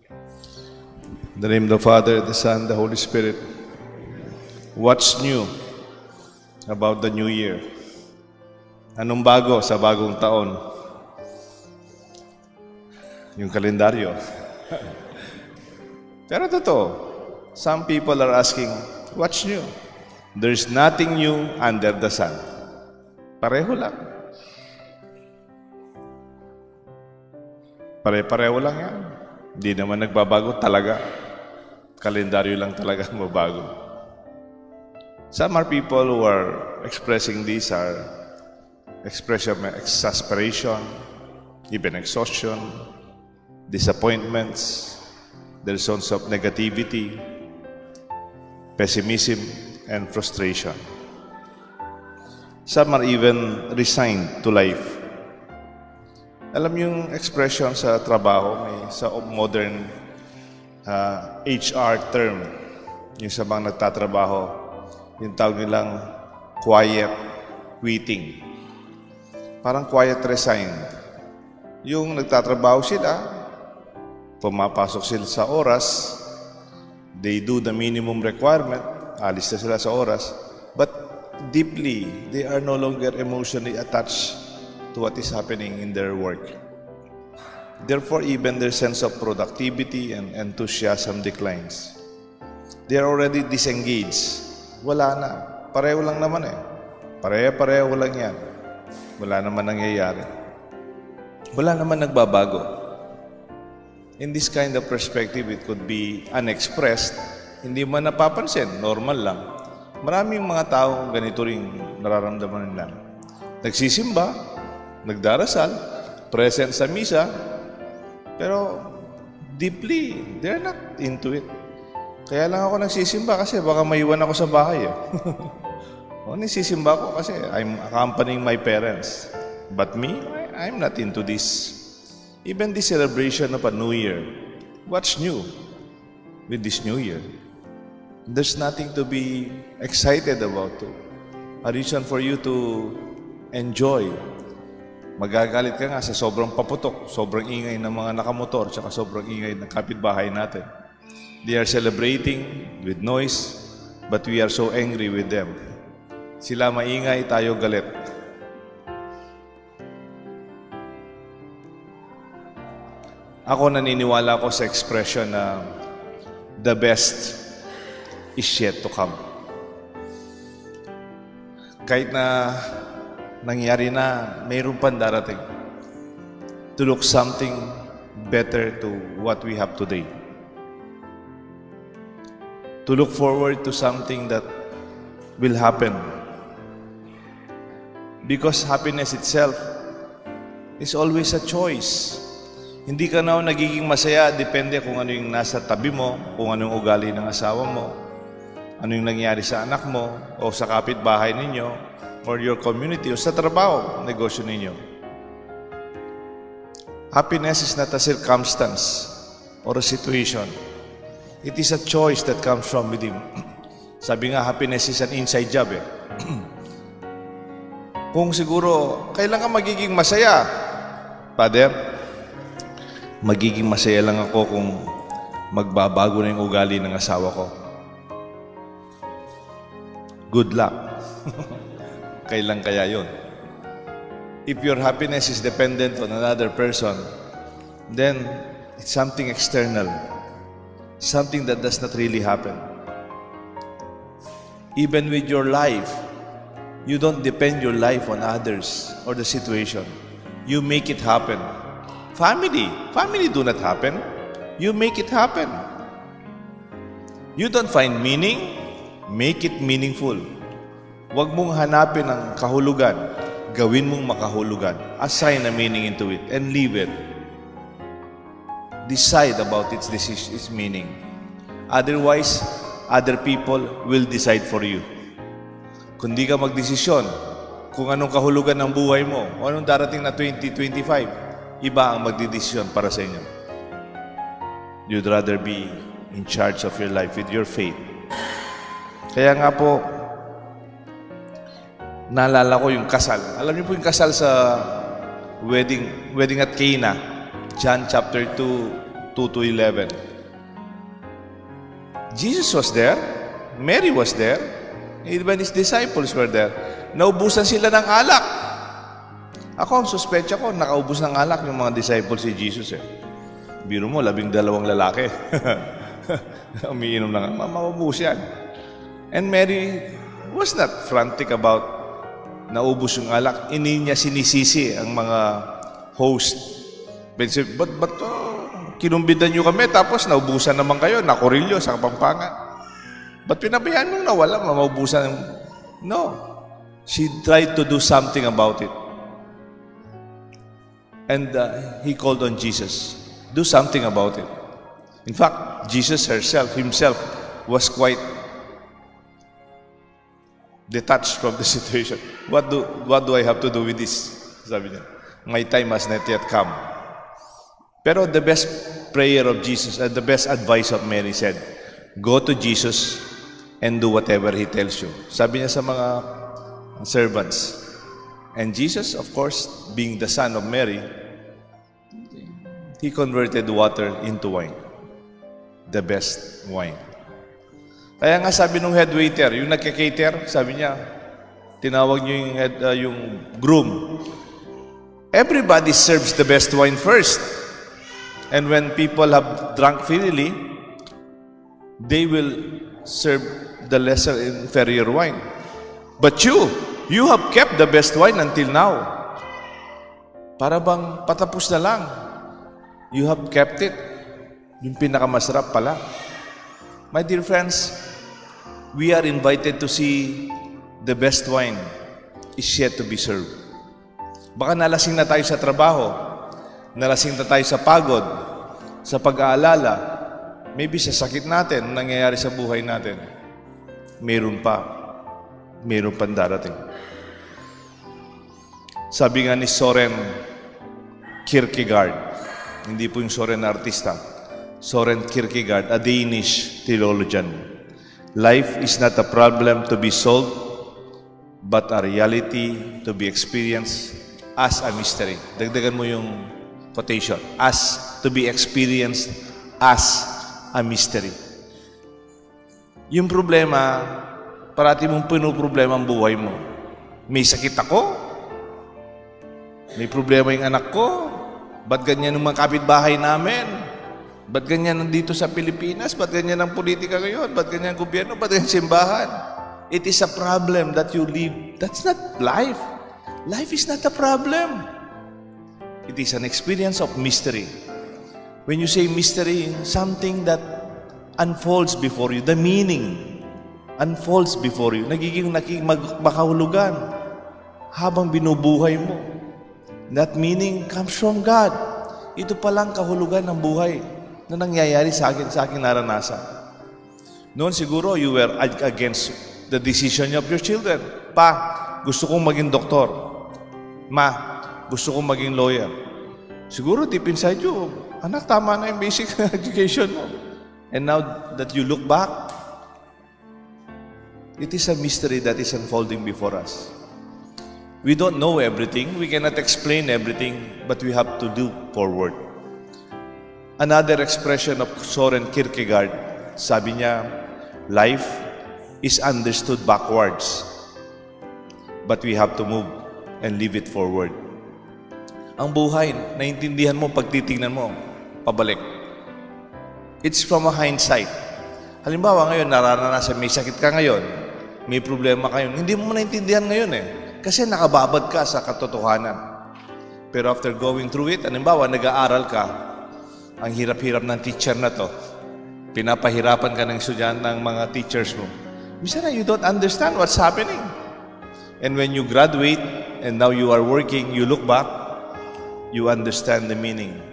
In the name of the Father, the Son, the Holy Spirit. What's new about the new year? Anong bago sa bagong taon? Yung kalendaryo. Pero totoo, some people are asking, what's new? There's nothing new under the sun. Pareho lang. Pare-pareho lang yan. Hindi naman nagbabago talaga. Kalendaryo lang talaga mabago. Some are people who are expressing this are expression of exasperation, even exhaustion, disappointments, there's also of negativity, pessimism, and frustration. Some are even resigned to life. Alam yung expression sa trabaho, may sa modern HR term, yung sa mga nagtatrabaho, yung tawag nilang quiet quitting. Parang quiet resigned. Yung nagtatrabaho sila, pumapasok sila sa oras, they do the minimum requirement, alis na sila sa oras, but deeply, they are no longer emotionally attached to what is happening in their work. Therefore, even their sense of productivity and enthusiasm declines. They are already disengaged. Wala na. Pareho lang naman eh. Pareho lang yan. Wala naman nangyayari. Wala naman nagbabago. In this kind of perspective, it could be unexpressed. Hindi man napapansin. Normal lang. Maraming mga tao ganito rin nararamdaman nila. Nagsisimba, nagdarasal, present sa misa, pero deeply, they're not into it. Kaya lang ako nagsisimba kasi baka maiwan ako sa bahay. O, nagsisimba ako kasi I'm accompanying my parents. But me, I'm not into this. Even the celebration of a new year. What's new with this new year? There's nothing to be excited about it. A reason for you to enjoy. Magagalit ka nga sa sobrang paputok, sobrang ingay ng mga nakamotor, tsaka sobrang ingay ng kapitbahay natin. They are celebrating with noise, but we are so angry with them. Sila maingay, tayo galit. Ako naniniwala ko sa expression na the best is yet to come. Kahit na nangyari na, mayroon pang darating. To look something better to what we have today. To look forward to something that will happen. Because happiness itself is always a choice. Hindi ka na nagiging masaya, depende kung ano yung nasa tabi mo, kung ano yung ugali ng asawa mo, ano yung nangyari sa anak mo, o sa kapitbahay ninyo, or your community, o sa trabaho, negosyo ninyo. Happiness is not a circumstance or a situation. It is a choice that comes from within. Sabi nga, happiness is an inside job eh. Kung siguro, kailan ka magiging masaya? Father, magiging masaya lang ako kung magbabago na yung ugali ng asawa ko. Good luck. Kailan kaya yun? If your happiness is dependent on another person, then it's something external. Something that does not really happen. Even with your life, you don't depend your life on others or the situation. You make it happen. Family do not happen. You make it happen. You don't find meaning, make it meaningful. Huwag mong hanapin ang kahulugan. Gawin mong makahulugan. Assign a meaning into it and leave it. Decide about its meaning. Otherwise, other people will decide for you. Kung di ka magdesisyon kung anong kahulugan ng buhay mo o anong darating na 2025, iba ang magdidesisyon para sa inyo. You'd rather be in charge of your life with your faith. Kaya nga po, naalala ko yung kasal. Alam niyo po yung kasal sa wedding at Cana, John chapter 2, 2 to 11. Jesus was there. Mary was there. Even his disciples were there. Naubusan sila ng alak. Ako, ang suspecha ko, nakaubos ng alak yung mga disciples si Jesus eh. Biro mo, 12 lalaki. Umiinom lang. Maubos yan. And Mary was not frantic about naubos yung alak. Hindi niya sinisisi ang mga host. But kinumbidan nyo kami, tapos naubusan naman kayo, nakurilyo sa Kapampangan. Ba't pinabayaan mong nawala, maubusan? No. She tried to do something about it. And he called on Jesus. Do something about it. In fact, Jesus himself, was quite detached from the situation. What do I have to do with this? Sabi niya, my time has not yet come. Pero the best prayer of Jesus and the best advice of Mary said, go to Jesus and do whatever He tells you. Sabi niya sa mga servants. And Jesus, of course, being the son of Mary, He converted water into wine. The best wine. Kaya nga sabi nung head waiter, yung nagka-cater, sabi niya, tinawag niyo yung groom. Everybody serves the best wine first. And when people have drunk freely, they will serve the lesser inferior wine. But you have kept the best wine until now. Para bang patapos na lang. You have kept it. Yung pinakamasarap pala. My dear friends, we are invited to see the best wine is yet to be served. Baka nalasing na tayo sa trabaho, nalasing na tayo sa pagod, sa pag-aalala, maybe sa sakit natin, nangyayari sa buhay natin. Meron pang darating. Sabi nga ni Soren Kierkegaard, hindi po yung Soren na artista, Soren Kierkegaard, a Danish theologian, life is not a problem to be solved, but a reality to be experienced as a mystery. Dagdagan mo yung quotation. As to be experienced as a mystery. Yung problema, parati mong pinuproblema ang buhay mo. May sakit ako? May problema yung anak ko? Ba't ganyan ang mga kapitbahay namin? Ba't ganyan nandito sa Pilipinas? Ba't ganyan ang politika ngayon? Ba't ganyan ang gobyerno? Ba't ganyan simbahan? It is a problem that you live. That's not life. Life is not a problem. It is an experience of mystery. When you say mystery, something that unfolds before you, the meaning unfolds before you, nagiging makahulugan habang binubuhay mo. That meaning comes from God. Ito palang kahulugan ng buhay na nangyayari sa aking naranasan. Noon siguro you were against the decision of your children. Pa, gusto kong maging doktor. Ma, gusto kong maging lawyer. Siguro deep inside you, anak, tama na yung basic education mo. And now that you look back, it is a mystery that is unfolding before us. We don't know everything, we cannot explain everything, but we have to do forward. Another expression of Soren Kierkegaard, sabi niya, life is understood backwards, but we have to move and live it forward. Ang buhay, naintindihan mo, pagtitingnan mo, pabalik. It's from a hindsight. Halimbawa ngayon, nararanasan, may sakit ka ngayon, may problema kayo, hindi mo naintindihan ngayon eh. Kasi nakababad ka sa katotohanan. Pero after going through it, halimbawa, nag-aaral ka, ang hirap-hirap ng teacher na to, pinapahirapan ka ng estudyante ng mga teachers mo. Minsan na, you don't understand what's happening. And when you graduate, and now you are working, you look back, you understand the meaning.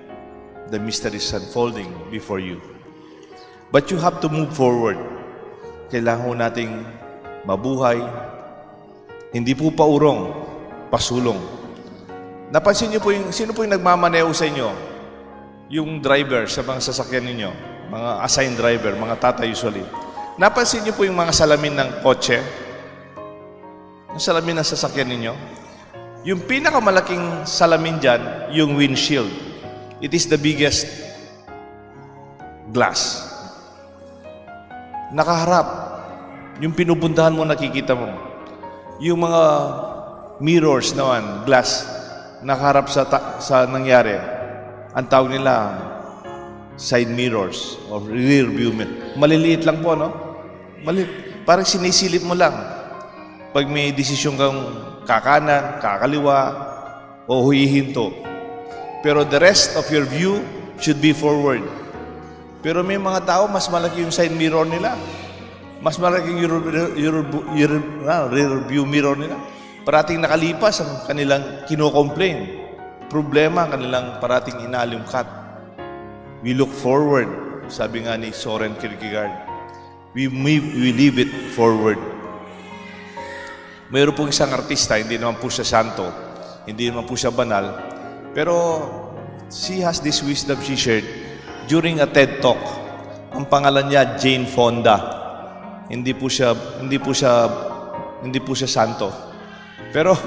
The mystery is unfolding before you. But you have to move forward. Kailangan nating mabuhay, hindi po paurong, pasulong. Napansin niyo po sino po yung nagmamaneho sa inyo? Yung driver sa mga sasakyan ninyo, mga assigned driver, mga tata usually. Napansin niyo po yung mga salamin ng kotse? Yung salamin ng sasakyan ninyo? Yung pinakamalaking salamin dyan, yung windshield. It is the biggest glass. nakaharap. Yung pinupuntahan mo, nakikita mo. Yung mga mirrors naman, glass, nakaharap sa nangyari. Ang tawag nila, side mirrors or rear view mirror. Maliliit lang po, no? Parang sinisilip mo lang. Pag may desisyon kang kakanan, kakaliwa, o huyihinto. Pero the rest of your view should be forward. Pero may mga tao, mas malaki yung side mirror nila. Mas malaki yung rear view mirror nila. Parating nakalipas ang kanilang kino-complain. Problema ang kanilang parating inaalungkat. We look forward, sabi nga ni Soren Kierkegaard. We leave it forward. Mayroon pong isang artista, hindi naman po siya santo, hindi naman po siya banal, pero she has this wisdom she shared during a TED Talk. Ang pangalan niya, Jane Fonda. Hindi po siya santo. Pero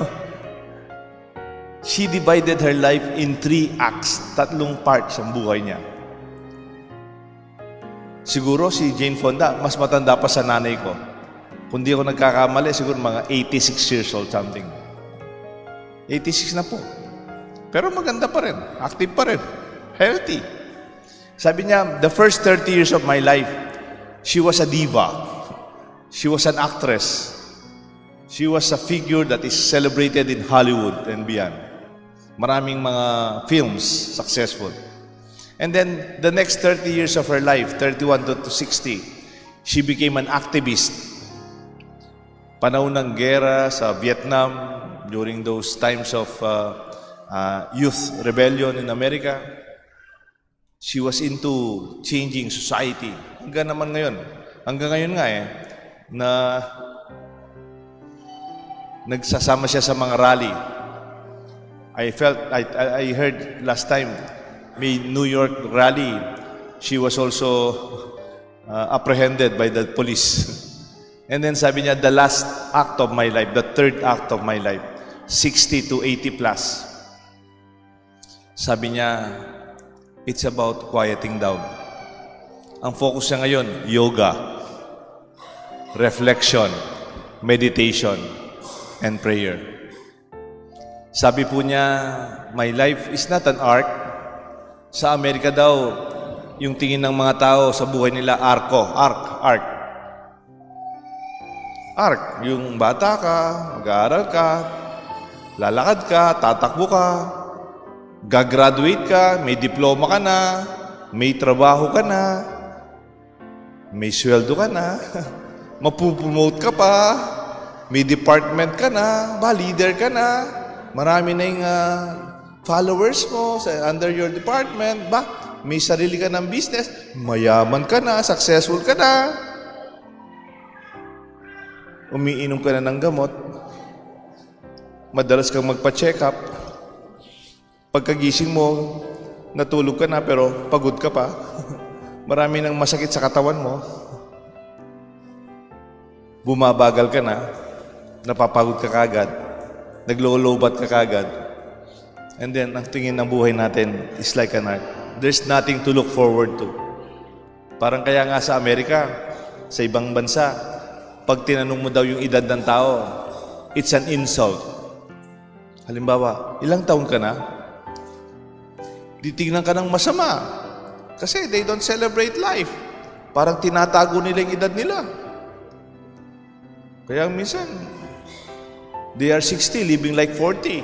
she divided her life in 3 acts, 3 parts ang buhay niya. Siguro si Jane Fonda, mas matanda pa sa nanay ko. Kung di ako nagkakamali, siguro mga 86 years old something. 86 na po. Pero maganda pa rin, active pa rin, healthy. Sabi niya, the first 30 years of my life, she was a diva. She was an actress. She was a figure that is celebrated in Hollywood and beyond. Maraming mga films successful. And then, the next 30 years of her life, 31 to 60, she became an activist. Panahon ng gera sa Vietnam, during those times of youth rebellion in America, she was into changing society. Hanggang ngayon nga na nagsasama siya sa mga rally. I heard last time, may New York rally, she was also apprehended by the police. And then sabi niya, the last act of my life, the third act of my life, 60 to 80 plus. Sabi niya, it's about quieting down. Ang focus niya ngayon, yoga, reflection, meditation, and prayer. Sabi po niya, my life is not an art. Sa Amerika daw, yung tingin ng mga tao sa buhay nila, arc. Yung bata ka, mag-aaral ka, lalakad ka, tatakbo ka, gagraduate ka, may diploma ka na, may trabaho ka na, may sweldo ka na, mapupromote ka pa, may department ka na, leader ka na, marami na yung followers mo under your department, may sarili ka ng business, mayaman ka na, successful ka na, umiinom ka na ng gamot, madalas kang magpa-check up, pagkagising mo, natulog ka na pero pagod ka pa, marami nang masakit sa katawan mo, bumabagal ka na, napapagod ka kagad, naglolobat ka kagad, and then ang tingin ng buhay natin is like an art. There's nothing to look forward to. Parang kaya nga sa Amerika, sa ibang bansa, pag tinanong mo daw yung edad ng tao, it's an insult. Halimbawa, ilang taon ka na? Titingnan ka ng masama. Kasi they don't celebrate life. Parang tinatago nila yung edad nila. Kaya minsan, they are 60, living like 40.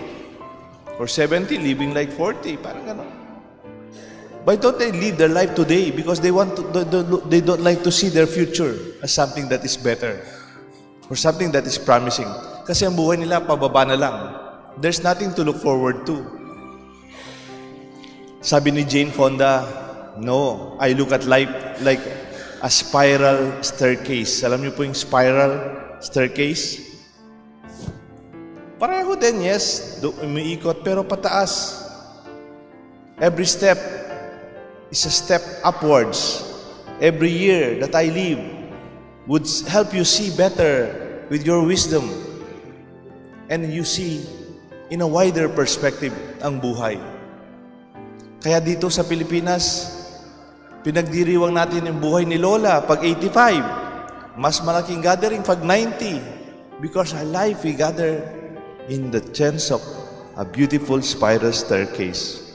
Or 70, living like 40. Parang gano'n. Why don't they lead their life today? Because they don't like to see their future as something that is better. Or something that is promising. Kasi ang buhay nila, pababa na lang. There's nothing to look forward to. Sabi ni Jane Fonda, no, I look at life like a spiral staircase. Alam niyo po yung spiral staircase? Pareho din, yes. Umiikot, pero pataas. Every step is a step upwards. Every year that I live would help you see better with your wisdom. And you see in a wider perspective ang buhay. Kaya dito sa Pilipinas, pinagdiriwang natin yung buhay ni Lola pag 85. Mas malaking gathering pag 90. Because our life, we gather in the chance of a beautiful spiral staircase.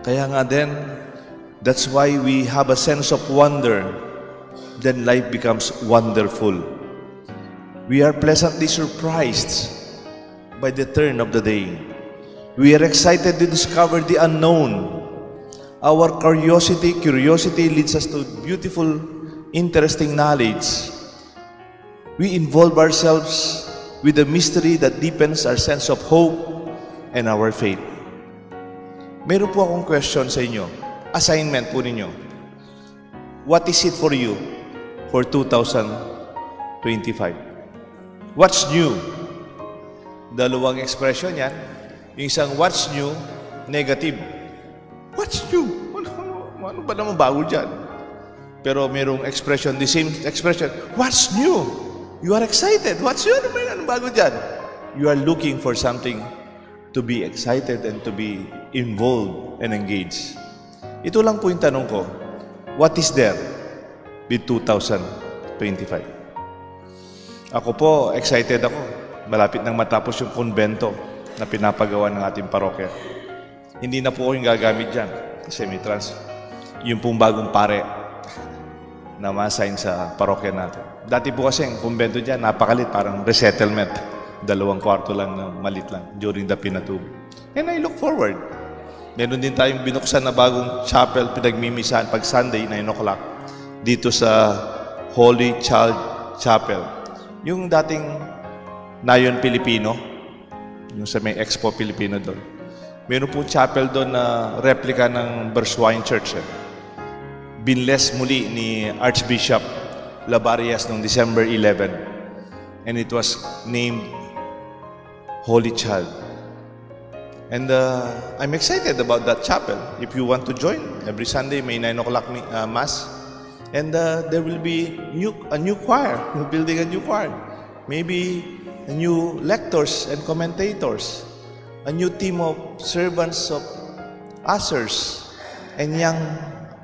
Kaya nga din, that's why we have a sense of wonder. Then life becomes wonderful. We are pleasantly surprised by the turn of the day. We are excited to discover the unknown. Our curiosity leads us to beautiful, interesting knowledge. We involve ourselves with a mystery that deepens our sense of hope and our faith. Meron po akong question sa inyo. Assignment po ninyo. What is it for you for 2025? What's new? Dalawang expression yan. Yung isang what's new, negative. What's new? Ano ba naman bago dyan? Pero merong expression, the same expression, what's new? You are excited. What's new? Ano bago dyan? You are looking for something to be excited and to be involved and engaged. Ito lang po yung tanong ko. What is there with 2025? Ako po, excited ako. Malapit nang matapos yung konbento na pinapagawa ng ating parokya. Hindi na po ako yung gagamit dyan. Kasi may yung pong bagong pare na ma-assign sa parokya natin. Dati po kasi ang kumbento dyan, napakalit, parang resettlement. 2 kwarto lang na malit lang during the Pinatub. And I look forward. Meron din tayong binuksan na bagong chapel, pinagmimisahan pag Sunday, 9 o'clock, dito sa Holy Child Chapel. Yung dating Nayon Pilipino, yung sa may Expo Pilipino doon. Meron po chapel doon na replica ng Berswine Church. Binless muli ni Archbishop Labarias noong December 11. And it was named Holy Child. And I'm excited about that chapel. If you want to join, every Sunday may 9 o'clock Mass. And there will be a new choir. We're building a new choir. Maybe new lectors and commentators. A new team of servants of ushers and young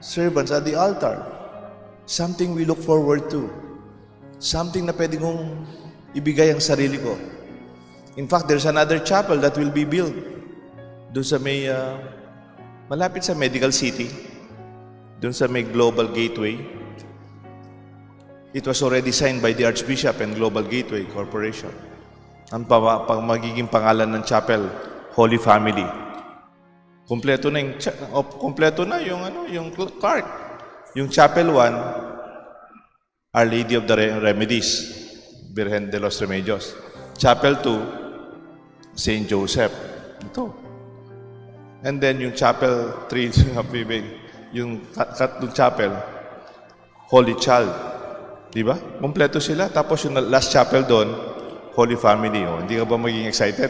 servants at the altar. Something we look forward to. Something na pwede kong ibigay ang sarili ko. In fact, there's another chapel that will be built doon sa may, malapit sa Medical City, doon sa may Global Gateway. It was already signed by the Archbishop and Global Gateway Corporation. Ang magiging pangalan ng chapel, Holy Family. Kompleto na yung card. Yung Chapel 1, Our Lady of the Remedies, Virgen de los Remedios. Chapel 2, Saint Joseph. Ito. And then yung Chapel 3, yung tatlong chapel, Holy Child. Diba? Kompleto sila. Tapos yung last chapel doon, Holy Family. Oh, hindi ka ba maging excited?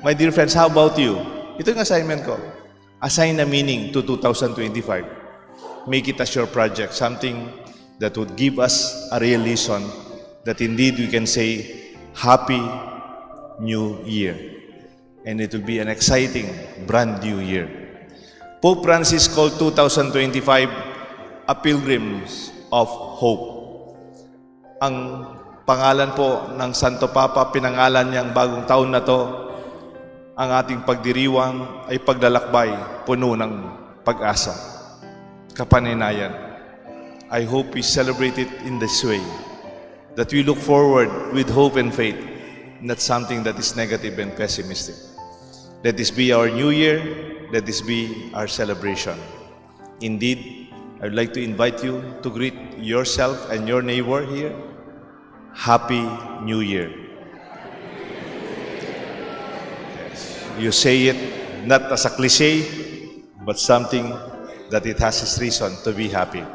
My dear friends, how about you? Ito yung assignment ko. Assign a meaning to 2025. Make it as your project. Something that would give us a real reason that indeed we can say, Happy New Year. And it will be an exciting, brand new year. Pope Francis called 2025 a pilgrims of hope. Ang pangalan po ng Santo Papa, pinangalan niyang bagong taon na to, ang ating pagdiriwang ay paglalakbay, puno ng pag-asa, kapaninayan. I hope we celebrate it in this way, that we look forward with hope and faith, not something that is negative and pessimistic. Let this be our new year, let this be our celebration. Indeed, I would like to invite you to greet yourself and your neighbor here. Happy New Year. You say it not as a cliche, but something that it has its reason to be happy.